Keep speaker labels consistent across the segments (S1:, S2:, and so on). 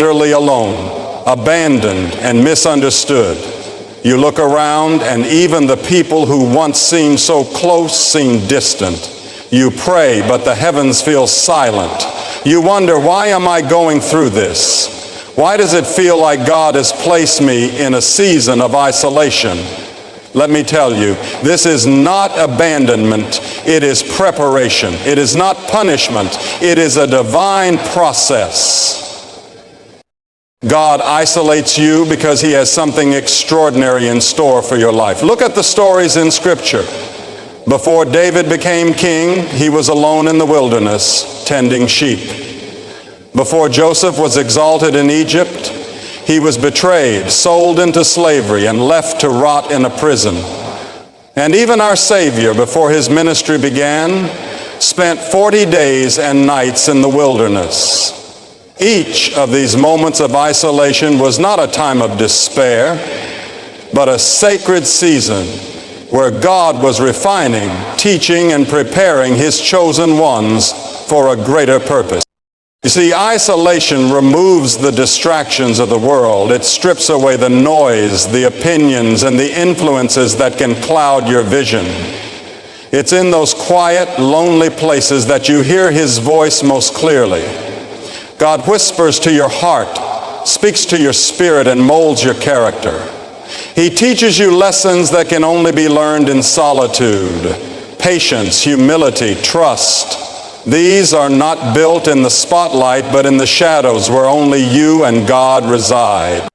S1: utterly alone, abandoned and misunderstood. You look around and even the people who once seemed so close seem distant. You pray, but the heavens feel silent. You wonder, why am I going through this? Why does it feel like God has placed me in a season of isolation? Let me tell you, this is not abandonment, it is preparation. It is not punishment, it is a divine process. God isolates you because he has something extraordinary in store for your life. Look at the stories in Scripture. Before David became king, he was alone in the wilderness, tending sheep. Before Joseph was exalted in Egypt, he was betrayed, sold into slavery, and left to rot in a prison. And even our Savior, before his ministry began, spent 40 days and nights in the wilderness. Each of these moments of isolation was not a time of despair, but a sacred season where God was refining, teaching, and preparing his chosen ones for a greater purpose. You see, isolation removes the distractions of the world. It strips away the noise, the opinions, and the influences that can cloud your vision. It's in those quiet, lonely places that you hear his voice most clearly. God whispers to your heart, speaks to your spirit, and molds your character. He teaches you lessons that can only be learned in solitude: patience, humility, trust. These are not built in the spotlight, but in the shadows where only you and God reside.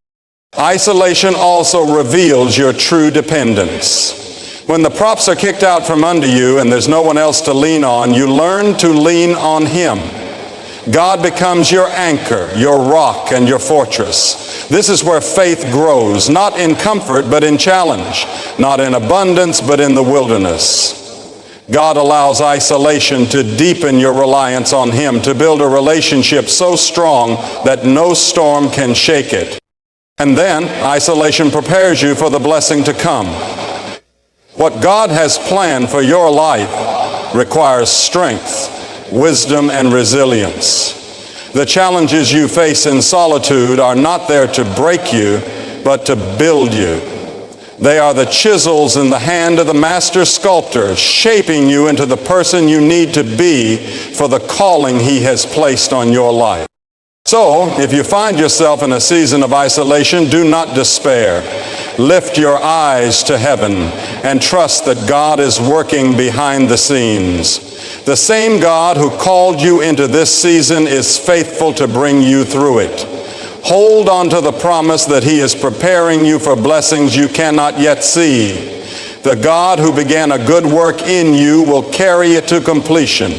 S1: Isolation also reveals your true dependence. When the props are kicked out from under you and there's no one else to lean on, you learn to lean on him. God becomes your anchor, your rock, and your fortress. This is where faith grows, not in comfort, but in challenge, not in abundance, but in the wilderness. God allows isolation to deepen your reliance on him, to build a relationship so strong that no storm can shake it. And then isolation prepares you for the blessing to come. What God has planned for your life requires strength, wisdom, and resilience. The challenges you face in solitude are not there to break you, but to build you. They are the chisels in the hand of the master sculptor, shaping you into the person you need to be for the calling he has placed on your life. So, if you find yourself in a season of isolation, do not despair. Lift your eyes to heaven and trust that God is working behind the scenes. The same God who called you into this season is faithful to bring you through it. Hold on to the promise that he is preparing you for blessings you cannot yet see. The God who began a good work in you will carry it to completion.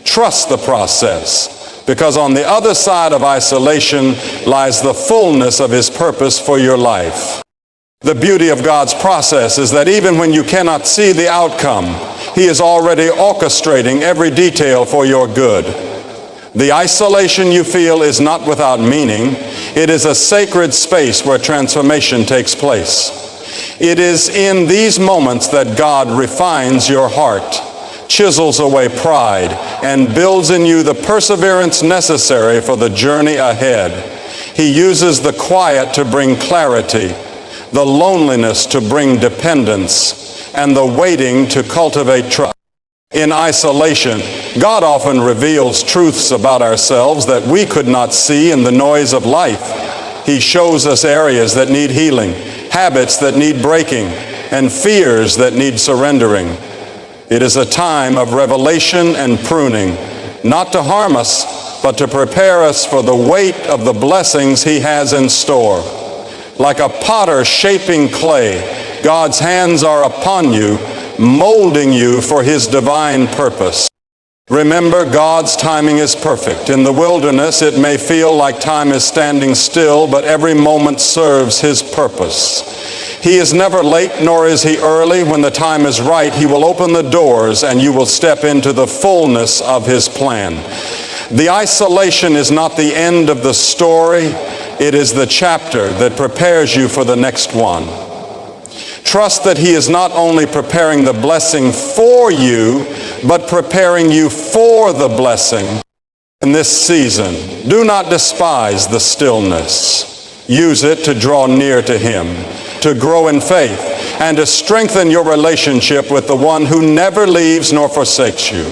S1: Trust the process, because on the other side of isolation lies the fullness of his purpose for your life. The beauty of God's process is that even when you cannot see the outcome, he is already orchestrating every detail for your good. The isolation you feel is not without meaning. It is a sacred space where transformation takes place. It is in these moments that God refines your heart, chisels away pride, and builds in you the perseverance necessary for the journey ahead. He uses the quiet to bring clarity, the loneliness to bring dependence, and the waiting to cultivate trust. In isolation, God often reveals truths about ourselves that we could not see in the noise of life. He shows us areas that need healing, habits that need breaking, and fears that need surrendering. It is a time of revelation and pruning, not to harm us, but to prepare us for the weight of the blessings he has in store. Like a potter shaping clay, God's hands are upon you, molding you for his divine purpose. Remember, God's timing is perfect. In the wilderness, it may feel like time is standing still, but every moment serves his purpose. He is never late, nor is he early. When the time is right, he will open the doors and you will step into the fullness of his plan. The isolation is not the end of the story. It is the chapter that prepares you for the next one. Trust that he is not only preparing the blessing for you, but preparing you for the blessing. In this season, do not despise the stillness. Use it to draw near to Him, to grow in faith, and to strengthen your relationship with the one who never leaves nor forsakes you.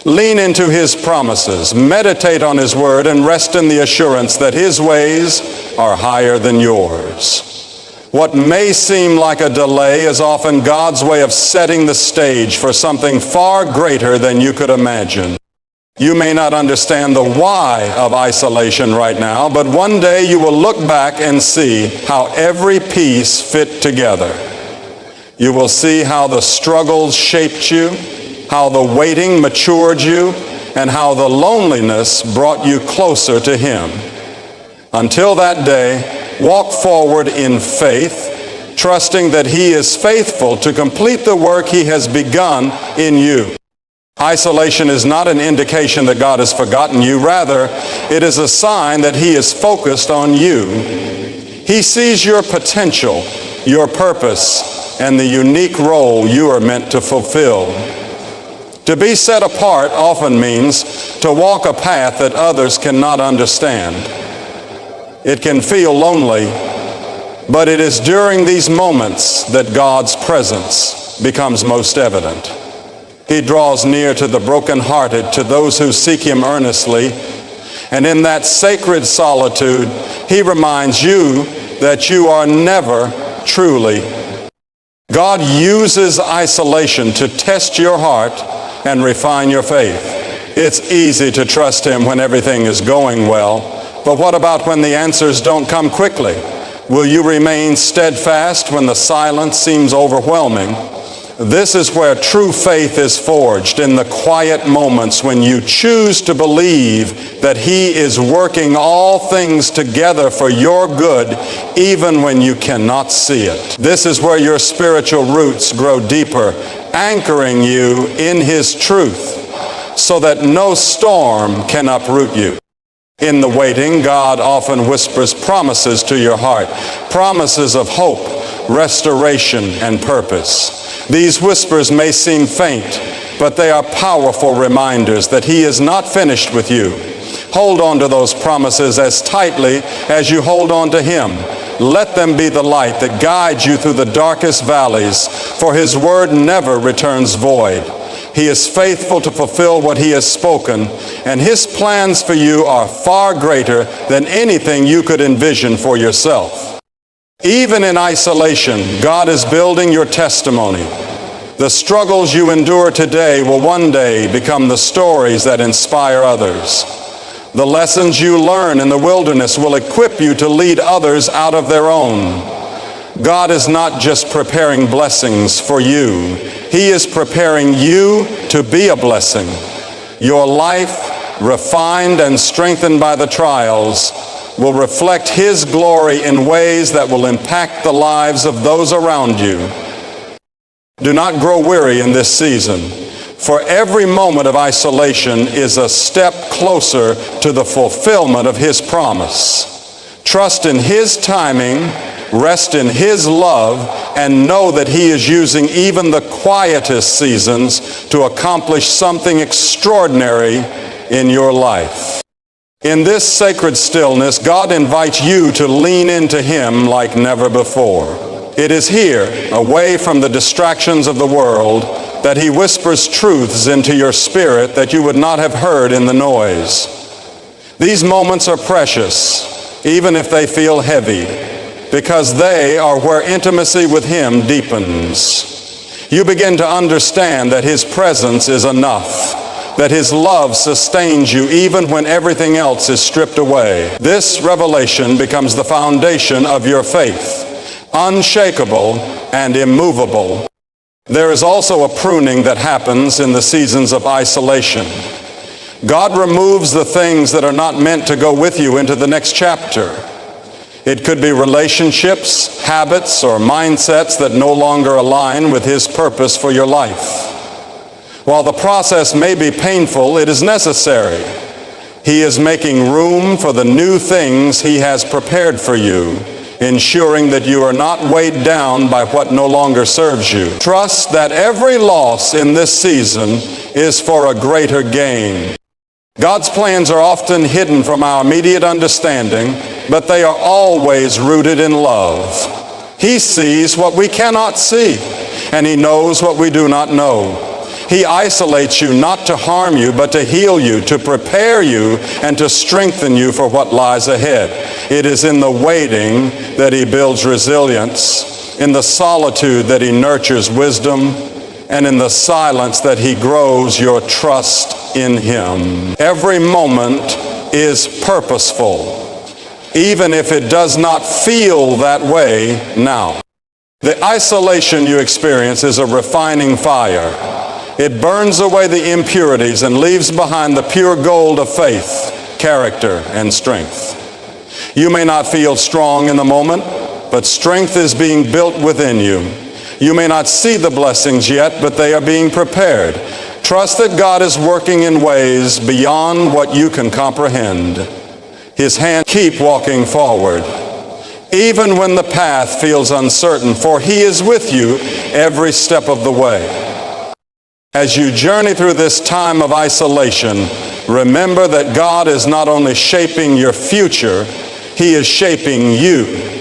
S1: Lean into His promises, meditate on His word, and rest in the assurance that His ways are higher than yours. What may seem like a delay is often God's way of setting the stage for something far greater than you could imagine. You may not understand the why of isolation right now, but one day you will look back and see how every piece fit together. You will see how the struggles shaped you, how the waiting matured you, and how the loneliness brought you closer to Him. Until that day, walk forward in faith, trusting that He is faithful to complete the work He has begun in you. Isolation is not an indication that God has forgotten you. Rather, it is a sign that He is focused on you. He sees your potential, your purpose, and the unique role you are meant to fulfill. To be set apart often means to walk a path that others cannot understand. It can feel lonely, but it is during these moments that God's presence becomes most evident. He draws near to the brokenhearted, to those who seek Him earnestly, and in that sacred solitude, He reminds you that you are never truly. God uses isolation to test your heart and refine your faith. It's easy to trust Him when everything is going well, but what about when the answers don't come quickly? Will you remain steadfast when the silence seems overwhelming? This is where true faith is forged, in the quiet moments when you choose to believe that He is working all things together for your good, even when you cannot see it. This is where your spiritual roots grow deeper, anchoring you in His truth, so that no storm can uproot you. In the waiting, God often whispers promises to your heart, promises of hope, restoration, and purpose. These whispers may seem faint, but they are powerful reminders that He is not finished with you. Hold on to those promises as tightly as you hold on to Him. Let them be the light that guides you through the darkest valleys, for His word never returns void. He is faithful to fulfill what He has spoken, and His plans for you are far greater than anything you could envision for yourself. Even in isolation, God is building your testimony. The struggles you endure today will one day become the stories that inspire others. The lessons you learn in the wilderness will equip you to lead others out of their own. God is not just preparing blessings for you. He is preparing you to be a blessing. Your life, refined and strengthened by the trials, will reflect His glory in ways that will impact the lives of those around you. Do not grow weary in this season, for every moment of isolation is a step closer to the fulfillment of His promise. Trust in His timing, rest in His love, and know that He is using even the quietest seasons to accomplish something extraordinary in your life. In this sacred stillness, God invites you to lean into Him like never before. It is here, away from the distractions of the world, that He whispers truths into your spirit that you would not have heard in the noise. These moments are precious, even if they feel heavy, because they are where intimacy with Him deepens. You begin to understand that His presence is enough, that His love sustains you even when everything else is stripped away. This revelation becomes the foundation of your faith, unshakable and immovable. There is also a pruning that happens in the seasons of isolation. God removes the things that are not meant to go with you into the next chapter. It could be relationships, habits, or mindsets that no longer align with His purpose for your life. While the process may be painful, it is necessary. He is making room for the new things He has prepared for you, ensuring that you are not weighed down by what no longer serves you. Trust that every loss in this season is for a greater gain. God's plans are often hidden from our immediate understanding, but they are always rooted in love. He sees what we cannot see, and He knows what we do not know. He isolates you not to harm you, but to heal you, to prepare you, and to strengthen you for what lies ahead. It is in the waiting that He builds resilience, in the solitude that He nurtures wisdom, and in the silence that He grows your trust in Him. Every moment is purposeful, even if it does not feel that way now. The isolation you experience is a refining fire. It burns away the impurities and leaves behind the pure gold of faith, character, and strength. You may not feel strong in the moment, but strength is being built within you. You may not see the blessings yet, but they are being prepared. Trust that God is working in ways beyond what you can comprehend. His hand, keep walking forward, even when the path feels uncertain, for He is with you every step of the way. As you journey through this time of isolation, remember that God is not only shaping your future, He is shaping you.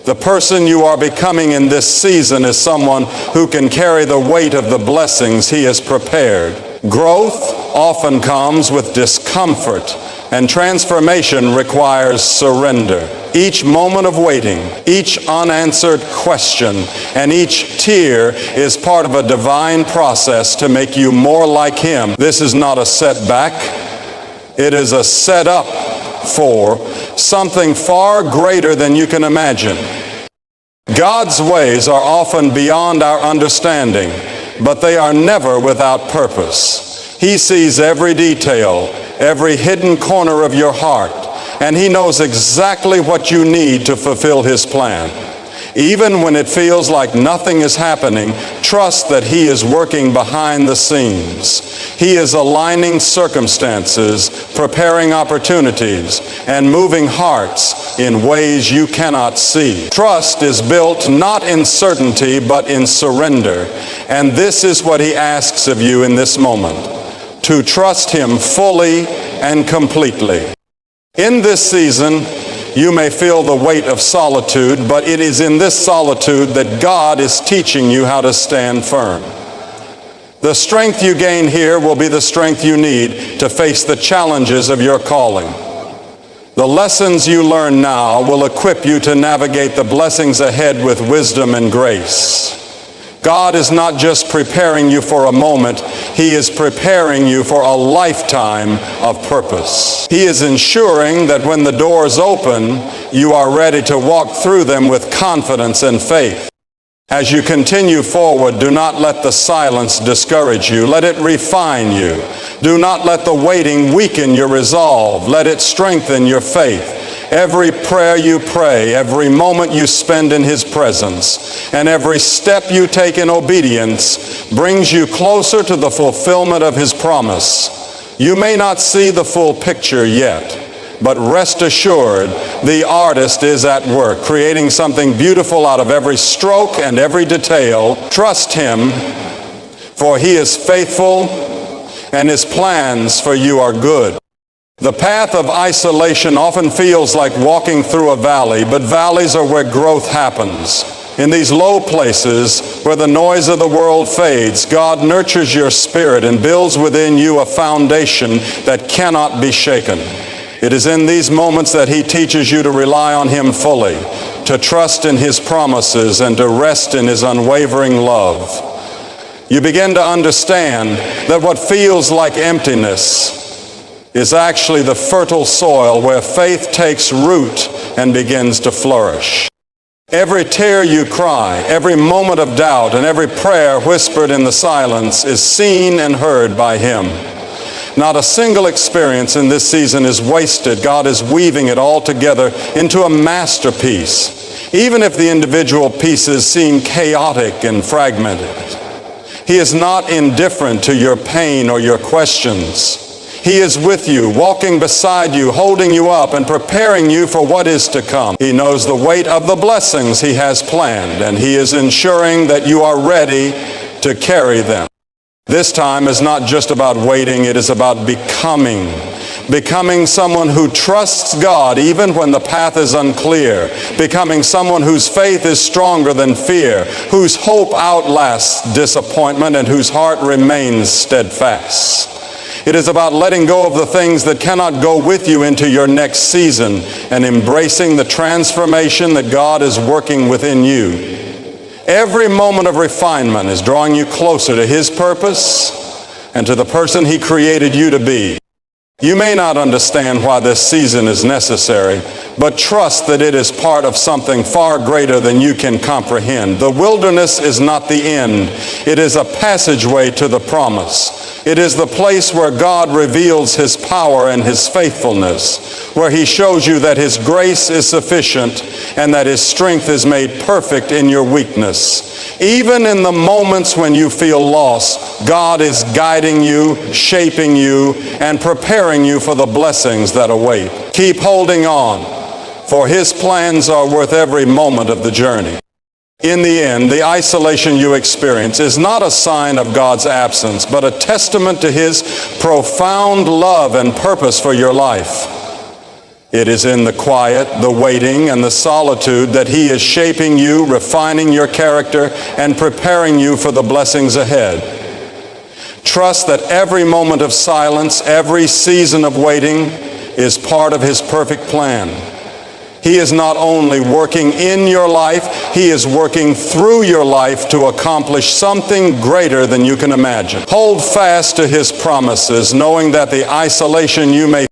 S1: The person you are becoming in this season is someone who can carry the weight of the blessings He has prepared. Growth often comes with discomfort, and transformation requires surrender. Each moment of waiting, each unanswered question, and each tear is part of a divine process to make you more like Him. This is not a setback. It is a setup for something far greater than you can imagine. God's ways are often beyond our understanding, but they are never without purpose. He sees every detail, every hidden corner of your heart, and He knows exactly what you need to fulfill His plan. Even when it feels like nothing is happening, trust that He is working behind the scenes. He is aligning circumstances, preparing opportunities, and moving hearts in ways you cannot see. Trust is built not in certainty, but in surrender. And this is what He asks of you in this moment, to trust Him fully and completely. In this season, you may feel the weight of solitude, but it is in this solitude that God is teaching you how to stand firm. The strength you gain here will be the strength you need to face the challenges of your calling. The lessons you learn now will equip you to navigate the blessings ahead with wisdom and grace. God is not just preparing you for a moment, He is preparing you for a lifetime of purpose. He is ensuring that when the doors open, you are ready to walk through them with confidence and faith. As you continue forward, do not let the silence discourage you. Let it refine you. Do not let the waiting weaken your resolve. Let it strengthen your faith. Every prayer you pray, every moment you spend in His presence, and every step you take in obedience brings you closer to the fulfillment of His promise. You may not see the full picture yet, but rest assured, the artist is at work, creating something beautiful out of every stroke and every detail. Trust Him, for He is faithful, and His plans for you are good. The path of isolation often feels like walking through a valley, but valleys are where growth happens. In these low places where the noise of the world fades, God nurtures your spirit and builds within you a foundation that cannot be shaken. It is in these moments that He teaches you to rely on Him fully, to trust in His promises, and to rest in His unwavering love. You begin to understand that what feels like emptiness is actually the fertile soil where faith takes root and begins to flourish. Every tear you cry, every moment of doubt, and every prayer whispered in the silence is seen and heard by Him. Not a single experience in this season is wasted. God is weaving it all together into a masterpiece, even if the individual pieces seem chaotic and fragmented. He is not indifferent to your pain or your questions. He is with you, walking beside you, holding you up, and preparing you for what is to come. He knows the weight of the blessings He has planned, and He is ensuring that you are ready to carry them. This time is not just about waiting, it is about becoming. Becoming someone who trusts God even when the path is unclear. Becoming someone whose faith is stronger than fear, whose hope outlasts disappointment, and whose heart remains steadfast. It is about letting go of the things that cannot go with you into your next season and embracing the transformation that God is working within you. Every moment of refinement is drawing you closer to His purpose and to the person He created you to be. You may not understand why this season is necessary, but trust that it is part of something far greater than you can comprehend. The wilderness is not the end. It is a passageway to the promise. It is the place where God reveals His power and His faithfulness, where He shows you that His grace is sufficient and that His strength is made perfect in your weakness. Even in the moments when you feel lost, God is guiding you, shaping you, and preparing you for the blessings that await. Keep holding on, for His plans are worth every moment of the journey. In the end, the isolation you experience is not a sign of God's absence, but a testament to His profound love and purpose for your life. It is in the quiet, the waiting, and the solitude that He is shaping you, refining your character, and preparing you for the blessings ahead. Trust that every moment of silence, every season of waiting is part of His perfect plan. He is not only working in your life, He is working through your life to accomplish something greater than you can imagine. Hold fast to His promises, knowing that the isolation you may